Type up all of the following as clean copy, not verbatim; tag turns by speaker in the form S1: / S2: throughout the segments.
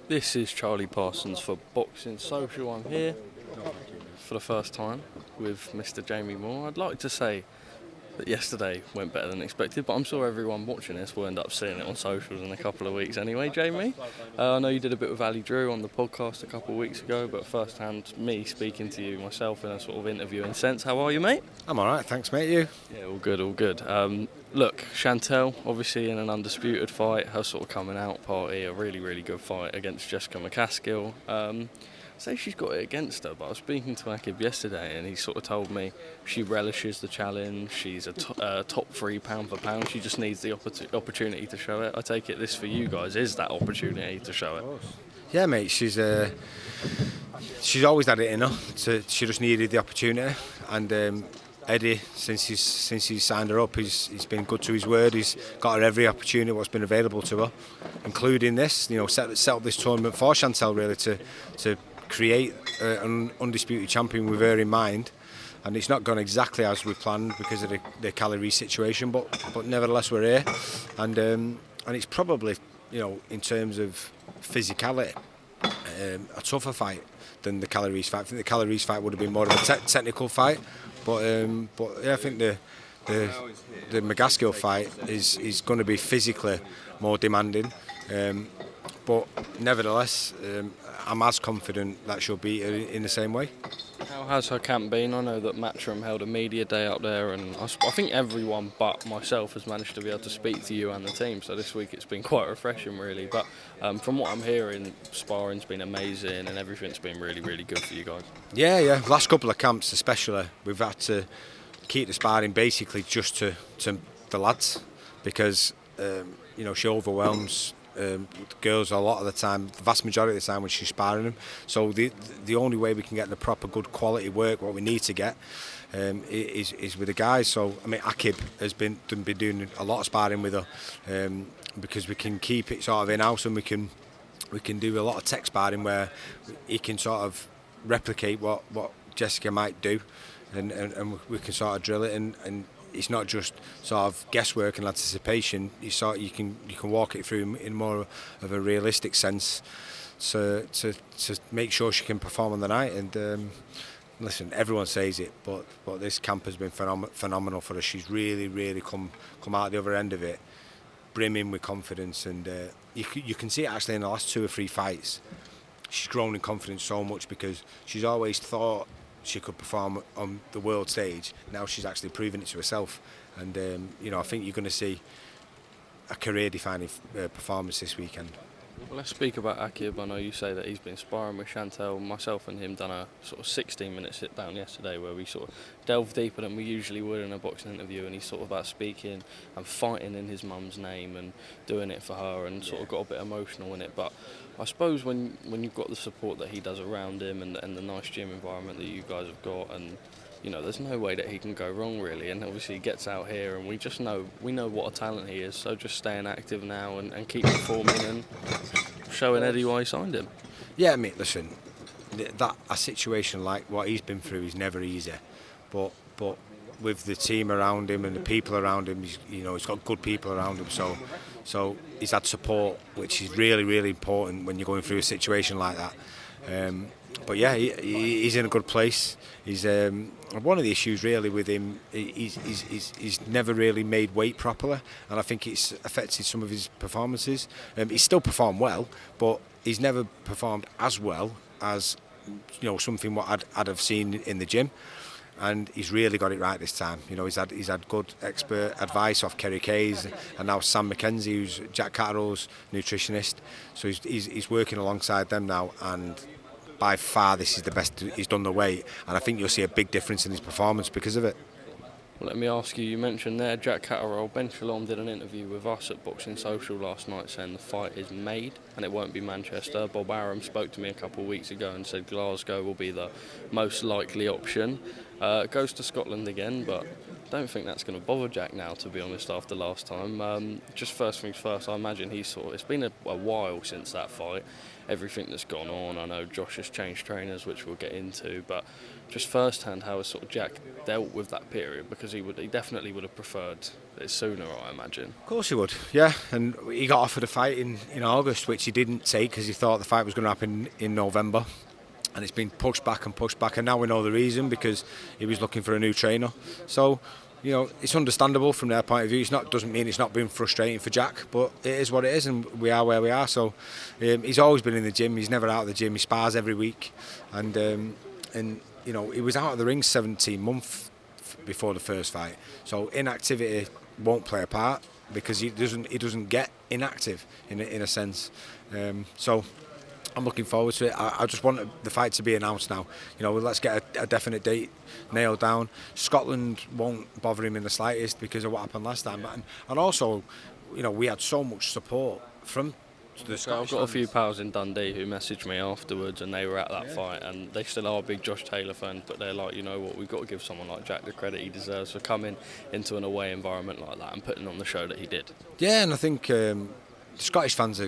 S1: This is Charlie Parsons for Boxing Social. I'm here for the first time with Mr. Jamie Moore. I'd like to say that yesterday went better than expected, but I'm sure everyone watching this will end up seeing it on socials in a couple of weeks anyway. Jamie, I know you did a bit with Ali Drew on the podcast a couple of weeks ago, but first hand, me speaking to you myself in a sort of interviewing sense. How are you, mate?
S2: I'm alright, thanks mate, you?
S1: Yeah, all good, all good. Look, Chantelle, obviously in an undisputed fight, her sort of coming out party, a really, really good fight against Jessica McCaskill. Say she's got it against her, but I was speaking to Akeem yesterday and he sort of told me she relishes the challenge, she's a top 3 pound for pound, she just needs the opportunity to show it. I take it this for you guys is that opportunity to show it.
S2: Yeah mate, she's always had it in her, she just needed the opportunity, and Eddie, since he's signed her up, he's been good to his word. He's got her every opportunity what's been available to her, including this. You know, set up this tournament for Chantelle really to create an undisputed champion with her in mind. And it's not gone exactly as we planned because of the calorie situation, but nevertheless we're here, and it's probably, you know, in terms of physicality, a tougher fight than the calories fight. I think the calories fight would have been more of a technical fight, but yeah, I think the McCaskill fight is going to be physically more demanding, but nevertheless, I'm as confident that she'll beat her in the same way.
S1: How has her camp been? I know that Matchroom held a media day up there, and I think everyone but myself has managed to be able to speak to you and the team, so this week it's been quite refreshing really, but from what I'm hearing, sparring's been amazing and everything's been really, really good for you guys. Yeah,
S2: last couple of camps especially, we've had to keep the sparring basically just to the lads, because you know, she overwhelms girls a lot of the time, the vast majority of the time when she's sparring them. So the only way we can get the proper good quality work, what we need to get, is with the guys. So I mean, Akeem has been doing a lot of sparring with her, because we can keep it sort of in house, and we can do a lot of tech sparring where he can sort of replicate what Jessica might do, and we can sort of drill it, and it's not just sort of guesswork and anticipation. You can walk it through in more of a realistic sense, to make sure she can perform on the night. And listen, everyone says it, but this camp has been phenomenal for her. She's really come out the other end of it brimming with confidence, and you can see it actually in the last 2 or 3 fights. She's grown in confidence so much because she's always thought she could perform on the world stage. Now she's actually proving it to herself, and you know, I think you're going to see a career-defining performance this weekend.
S1: Well, let's speak about Akeem. I know you say that he's been sparring with Chantelle. Myself and him done a sort of 16-minute sit down yesterday where we sort of delved deeper than we usually would in a boxing interview, and he's sort of about speaking and fighting in his mum's name and doing it for her, and sort of got a bit emotional in it. But I suppose when you've got the support that he does around him, and the nice gym environment that you guys have got, and you know, there's no way that he can go wrong really, and obviously he gets out here and we know what a talent he is, so just staying active now and keep performing and showing Eddie why he signed him.
S2: Yeah, mate, listen, a situation like what he's been through is never easy, but with the team around him and the people around him, he's got good people around him, so he's had support, which is really important when you're going through a situation like that. But yeah, he's in a good place. He's one of the issues really with him. He's never really made weight properly, and I think it's affected some of his performances. He's still performed well, but he's never performed as well as, you know, something what I'd have seen in the gym. And he's really got it right this time. You know, he's had good expert advice off Kerry Kayes, and now Sam McKenzie, who's Jack Catterall's nutritionist. So he's working alongside them now, and by far this is the best he's done the weight, and I think you'll see a big difference in his performance because of it.
S1: Well, let me ask you mentioned there Jack Catterall. Ben Shalom did an interview with us at Boxing Social last night saying the fight is made and it won't be Manchester. Bob Arum spoke to me a couple of weeks ago and said Glasgow will be the most likely option. It goes to Scotland again, but don't think that's going to bother Jack now, to be honest, after last time. Just first things first, I imagine it's been a while since that fight, everything that's gone on. I know Josh has changed trainers, which we'll get into, but just first hand, how has sort of Jack dealt with that period? Because he definitely would have preferred it sooner, I imagine.
S2: Of course he would, yeah. And he got offered a fight in August, which he didn't take because he thought the fight was going to happen in November. And it's been pushed back, and now we know the reason, because he was looking for a new trainer. So, it's understandable from their point of view. Doesn't mean it's not been frustrating for Jack, but it is what it is, and we are where we are. So, he's always been in the gym. He's never out of the gym. He spars every week, and he was out of the ring 17 months before the first fight. So inactivity won't play a part because he doesn't get inactive in a sense. So I'm looking forward to it. I just want the fight to be announced now. Let's get a definite date nailed down. Scotland won't bother him in the slightest because of what happened last time. And also, we had so much support from the Scottish
S1: I've got a
S2: fans.
S1: few pals in Dundee who messaged me afterwards, and they were at that fight, and they still are big Josh Taylor fans, but they're like, you know what, we've got to give someone like Jack the credit he deserves for coming into an away environment like that and putting on the show that he did.
S2: Yeah, and I think the Scottish fans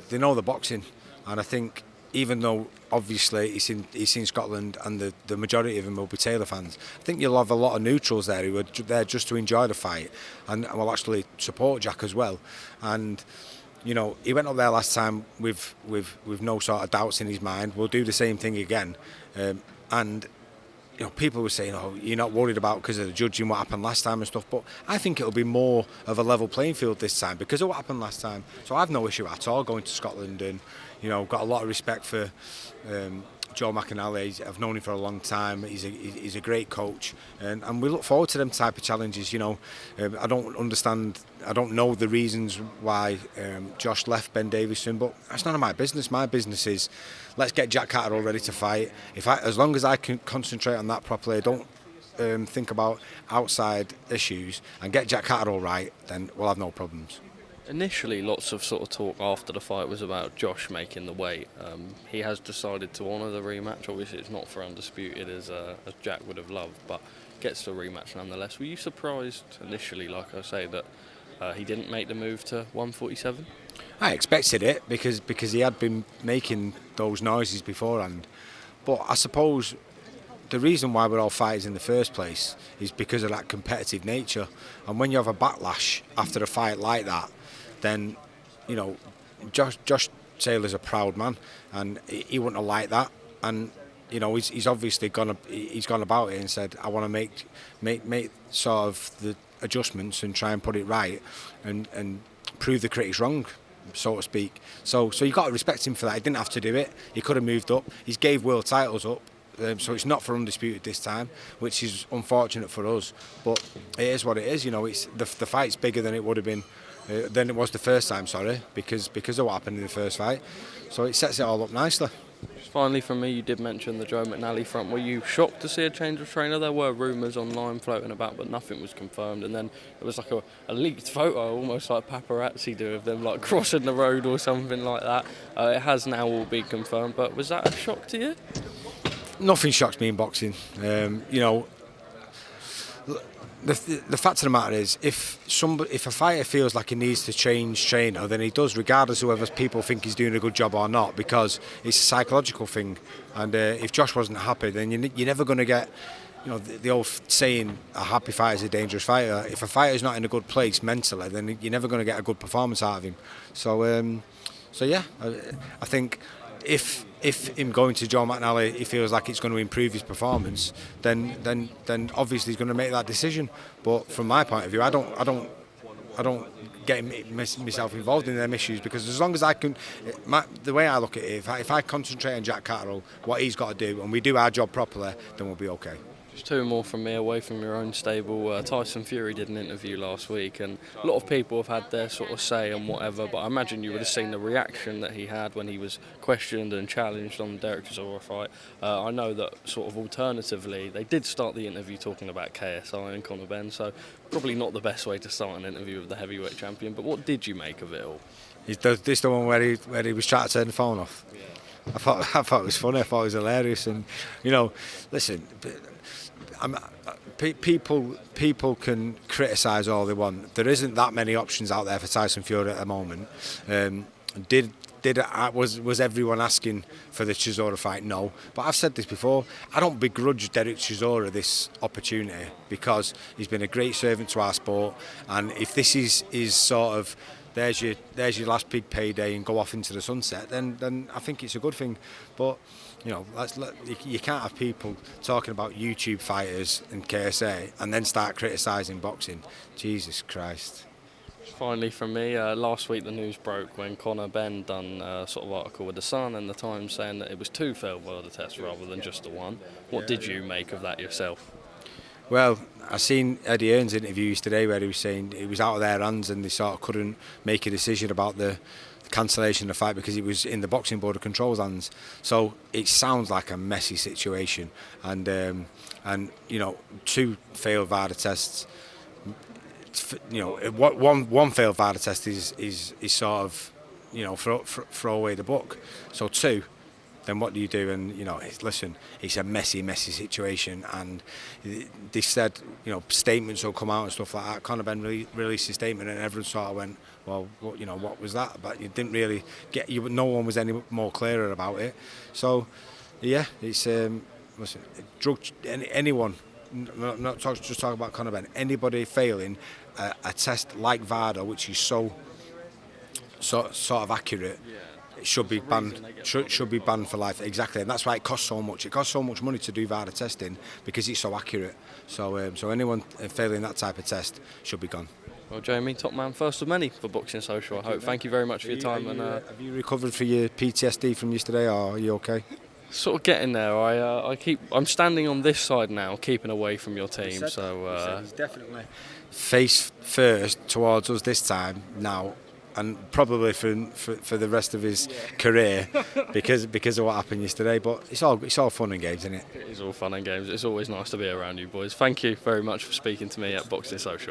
S2: they know the boxing, and I think even though obviously he's in Scotland and the majority of them will be Taylor fans, I think you'll have a lot of neutrals there who are there just to enjoy the fight and will actually support Jack as well. And he went up there last time with no sort of doubts in his mind. We'll do the same thing again. And people were saying, "Oh, you're not worried about because of the judging what happened last time and stuff." But I think it'll be more of a level playing field this time because of what happened last time. So I've no issue at all going to Scotland, and got a lot of respect for Joe McAnally. I've known him for a long time. He's a great coach, and we look forward to them type of challenges. I don't know the reasons why Josh left Ben Davison, but that's none of my business. My business is let's get Jack Catterall ready to fight. As long as I can concentrate on that properly, don't think about outside issues and get Jack Catterall right, then we'll have no problems.
S1: Initially, lots of sort of talk after the fight was about Josh making the weight. He has decided to honour the rematch. Obviously, it's not for undisputed as Jack would have loved, but gets the rematch nonetheless. Were you surprised initially, like I say, that he didn't make the move to 147?
S2: I expected it because he had been making those noises beforehand. But I suppose the reason why we're all fighters in the first place is because of that competitive nature. And when you have a backlash after a fight like that, then, Josh Taylor's a proud man, and he wouldn't have liked that. And, he's obviously gone about it and said, I want to make sort of the adjustments and try and put it right and prove the critics wrong, so to speak. So you've got to respect him for that. He didn't have to do it. He could have moved up. He's gave world titles up. So it's not for undisputed this time, which is unfortunate for us. But it is what it is. It's the fight's bigger than it would have been than it was the first time. Because of what happened in the first fight. So it sets it all up nicely.
S1: Finally, from me, you did mention the Joe McNally front. Were you shocked to see a change of trainer? There were rumours online floating about, but nothing was confirmed. And then it was like a leaked photo, almost like paparazzi do, of them like crossing the road or something like that. It has now all been confirmed, but was that a shock to you?
S2: Nothing shocks me in boxing. The fact of the matter is, if a fighter feels like he needs to change trainer, then he does, regardless of whether people think he's doing a good job or not, because it's a psychological thing. And if Josh wasn't happy, then you're never going to get, the old saying, a happy fighter is a dangerous fighter. If a fighter's not in a good place mentally, then you're never going to get a good performance out of him. So yeah, I think if him going to Joe McNally, he feels like it's going to improve his performance, then obviously he's going to make that decision. But from my point of view, I don't get myself involved in them issues, because as long as I can, the way I look at it, if I concentrate on Jack Catterall, what he's got to do, and we do our job properly, then we'll be okay.
S1: Just two more from me, away from your own stable. Tyson Fury did an interview last week, and a lot of people have had their sort of say and whatever, but I imagine you would have seen the reaction that he had when he was questioned and challenged on the Derek Chisora fight. I know that sort of alternatively, they did start the interview talking about KSI and Conor Benn, so probably not the best way to start an interview with the heavyweight champion, but what did you make of it all?
S2: Is this the one where he was trying to turn the phone off? Yeah. I thought it was funny. I thought it was hilarious, and listen. people can criticise all they want. There isn't that many options out there for Tyson Fury at the moment. Was everyone asking for the Chisora fight? No. But I've said this before. I don't begrudge Derek Chisora this opportunity because he's been a great servant to our sport. And if this is sort of there's your last big payday and go off into the sunset, then I think it's a good thing. But you can't have people talking about YouTube fighters and KSA and then start criticising boxing. Jesus Christ.
S1: Finally from me, last week the news broke when Benn done a sort of article with The Sun and The Times saying that it was 2 failed welder tests rather than just the one. What did you make of that yourself?
S2: Well, I seen Eddie Hearn's interviews today where he was saying it was out of their hands and they sort of couldn't make a decision about the cancellation of the fight because it was in the Boxing Board of Control's hands. So it sounds like a messy situation, and 2 failed VADA tests. One failed VADA test is sort of throw away the book. So 2. Then what do you do? And listen, it's a messy situation. And they said, statements will come out and stuff like that. Conor Benn released a statement, and everyone sort of went, well, what was that? But you didn't really get. No one was any more clearer about it. So, yeah, it's listen, anyone. Not just talking about Conor Benn. Anybody failing a test like VADA, which is so sort of accurate. Yeah. It should be banned. Should be banned for life. Exactly, and that's why it costs so much. It costs so much money to do VADA testing because it's so accurate. So anyone failing that type of test should be gone.
S1: Well, Jamie, top man, first of many for Boxing Social. I hope. Thank you very much for your time.
S2: Have you recovered from your PTSD from yesterday, or are you okay?
S1: Sort of getting there. I'm standing on this side now, keeping away from your team.
S2: He's definitely face first towards us this time now. And probably for the rest of his career because of what happened yesterday. But it's all fun and games, isn't it?
S1: It is all fun and games. It's always nice to be around you boys. Thank you very much for speaking to me at Boxing Social.